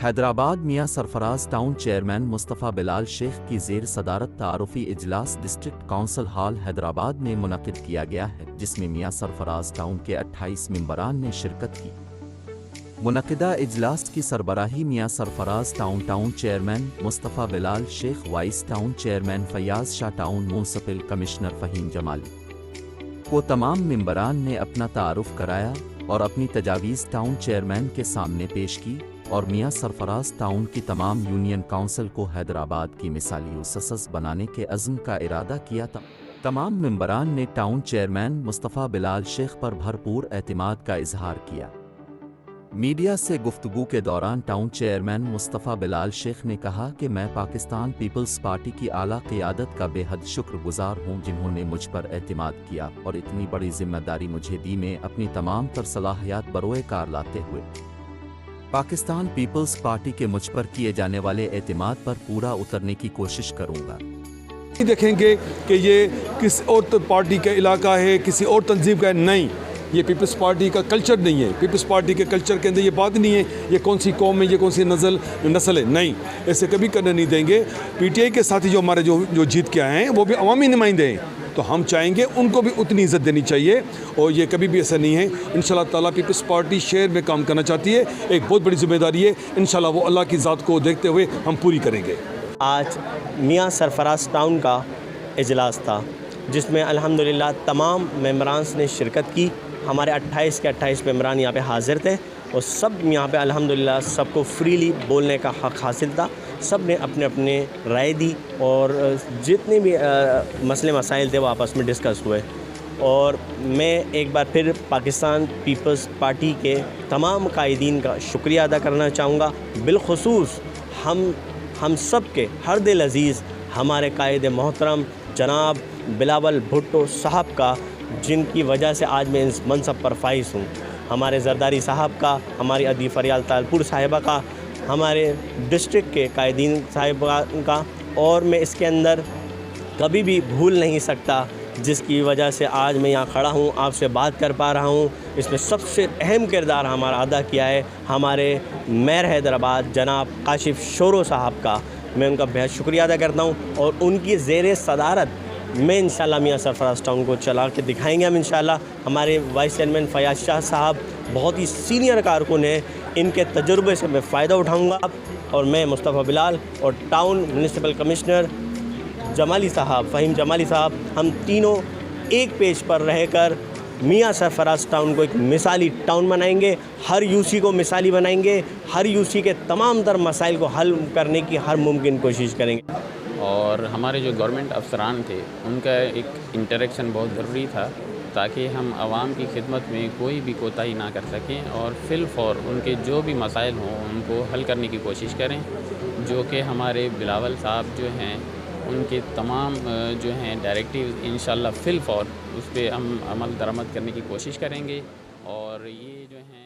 حیدرآباد میاں سرفراز town chairman مصطفیٰ بلال شیخ کی زیر صدارت تعارفی اجلاس ڈسٹرکٹ کونسل ہال حیدرآباد میں منعقد کیا گیا ہے، جس میں میاں سرفراز ٹاؤن کے 28 ممبران نے شرکت کی۔ منعقدہ اجلاس کی سربراہی میاں سرفراز ٹاؤن چیئرمین مصطفیٰ بلال شیخ، وائس ٹاؤن چیئرمین فیاض شاہ، ٹاؤن میونسپل کمشنر فہیم جمالی کو تمام ممبران نے اپنا تعارف کرایا اور اپنی تجاویز ٹاؤن چیئرمین کے سامنے پیش کی، اور میاں سرفراز ٹاؤن کی تمام یونین کونسل کو حیدرآباد کی مثالی مسسس بنانے کے عزم کا ارادہ کیا تھا۔ تمام ممبران نے ٹاؤن چیئرمین مصطفیٰ بلال شیخ پر بھرپور اعتماد کا اظہار کیا۔ میڈیا سے گفتگو کے دوران ٹاؤن چیئرمین مصطفیٰ بلال شیخ نے کہا کہ میں پاکستان پیپلز پارٹی کی اعلیٰ قیادت کا بے حد شکر گزار ہوں، جنہوں نے مجھ پر اعتماد کیا اور اتنی بڑی ذمہ داری مجھے دی۔ میں اپنی تمام تر صلاحیات بروئے کار لاتے ہوئے پاکستان پیپلز پارٹی کے مجھ پر کیے جانے والے اعتماد پر پورا اترنے کی کوشش کروں گا۔ دیکھیں گے کہ یہ کس اور پارٹی کا علاقہ ہے، کسی اور تنظیم کا ہے، نہیں، یہ پیپلز پارٹی کا کلچر نہیں ہے۔ پیپلز پارٹی کے کلچر کے اندر یہ بات نہیں ہے یہ کون سی قوم ہے، یہ کون سی نسل ہے، نہیں، ایسے کبھی کرنے نہیں دیں گے۔ پی ٹی آئی کے ساتھی جو ہمارے جو جیت کے آئے ہیں وہ بھی عوامی نمائندے ہیں، تو ہم چاہیں گے ان کو بھی اتنی عزت دینی چاہیے، اور یہ کبھی بھی ایسا نہیں ہے۔ انشاءاللہ تعالیٰ پیپلز پارٹی شہر میں کام کرنا چاہتی ہے، ایک بہت بڑی ذمہ داری ہے، انشاءاللہ وہ اللہ کی ذات کو دیکھتے ہوئے ہم پوری کریں گے۔ آج میاں سرفراز ٹاؤن کا اجلاس تھا، جس میں الحمدللہ تمام ممبران نے شرکت کی۔ ہمارے 28 کے 28 ممبران یہاں پہ حاضر تھے، اور سب یہاں پہ الحمدللہ سب کو فریلی بولنے کا حق حاصل تھا۔ سب نے اپنے اپنے رائے دی، اور جتنے بھی مسئلے مسائل تھے وہ آپس میں ڈسکس ہوئے۔ اور میں ایک بار پھر پاکستان پیپلز پارٹی کے تمام قائدین کا شکریہ ادا کرنا چاہوں گا، بالخصوص ہم سب کے ہر دل عزیز ہمارے قائد محترم جناب بلاول بھٹو صاحب کا، جن کی وجہ سے آج میں اس منصب پر فائز ہوں، ہمارے زرداری صاحب کا، ہماری ادی فریال تالپور صاحبہ کا، ہمارے ڈسٹرکٹ کے قائدین صاحبان کا، اور میں اس کے اندر کبھی بھی بھول نہیں سکتا جس کی وجہ سے آج میں یہاں کھڑا ہوں، آپ سے بات کر پا رہا ہوں۔ اس میں سب سے اہم کردار ہمارا ادا کیا ہے ہمارے میئر حیدرآباد جناب کاشف شورو صاحب کا، میں ان کا بہت شکریہ ادا کرتا ہوں، اور ان کی زیر صدارت میں انشاءاللہ میاں سرفراز ٹاؤن کو چلا کے دکھائیں گے ہم انشاءاللہ۔ ہمارے وائس چیئرمین فیاض شاہ صاحب بہت ہی سینئر کارکن ہیں، ان کے تجربے سے میں فائدہ اٹھاؤں گا، اور میں مصطفیٰ بلال اور ٹاؤن میونسپل کمشنر جمالی صاحب، فہیم جمالی صاحب، ہم تینوں ایک پیج پر رہ کر میاں سرفراز ٹاؤن کو ایک مثالی ٹاؤن بنائیں گے، ہر یو سی کو مثالی بنائیں گے، ہر یو سی کے تمام تر مسائل کو حل کرنے کی ہر ممکن کوشش کریں گے۔ اور ہمارے جو گورنمنٹ افسران تھے ان کا ایک انٹریکشن بہت ضروری تھا، تاکہ ہم عوام کی خدمت میں کوئی بھی کوتاہی نہ کر سکیں، اور فی الفور ان کے جو بھی مسائل ہوں ان کو حل کرنے کی کوشش کریں، جو کہ ہمارے بلاول صاحب جو ہیں ان کے تمام جو ہیں ڈائریکٹیو انشاءاللہ فی الفور اس پہ ہم عمل درآمد کرنے کی کوشش کریں گے، اور یہ جو ہیں